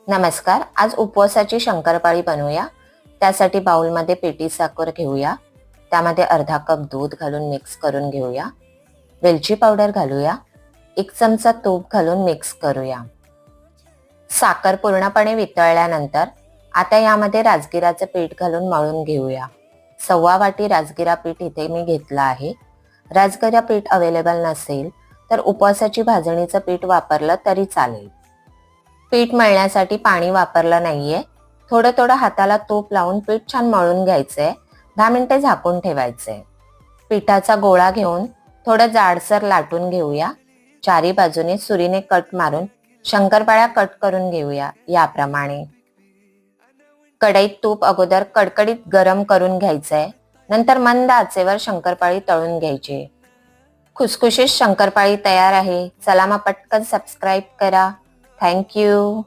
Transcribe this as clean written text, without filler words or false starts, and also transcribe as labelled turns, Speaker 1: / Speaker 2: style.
Speaker 1: नमस्कार. आज उपवासाची शंकरपाळी बनवूया. त्यासाठी बाउलमध्ये पिठी साखर घेऊया. त्यामध्ये अर्धा कप दूध घालून मिक्स करून घेऊया. वेलची पावडर घालूया. 1 चमचा तूप घालून मिक्स करूया. साखर पूर्णपणे वितळल्यानंतर आता यामध्ये राजगिराचं पीठ घालून मळून घेऊया. 1/2 वाटी राजगिरा पीठ इथे मी घेतलं आहे. राजगिरा पीठ अवेलेबल नसेल तर उपवासाची भाजणीचं पीठ वापरलं तरी चालेल. पीठ मळण्यासाठी पाणी वापरलं नाहीये. थोडं थोडं हाताला तूप लावून पीठ छान मळून घ्यायचंय. 10 मिनिटे झाकून ठेवायचंय. पिठाचा गोळा घेऊन थोडं जाडसर लाटून घेऊया. चारी बाजूने सुरीने कट मारून शंकरपाळ्या कट करून घेऊया याप्रमाणे. कढईत तूप अगोदर कडकडीत गरम करून घ्यायचंय. नंतर मंद आचेवर शंकरपाळी तळून घ्यायची. खुसखुशीत शंकरपाळी तयार आहे. चला मग पटकन सबस्क्राईब करा. Thank you.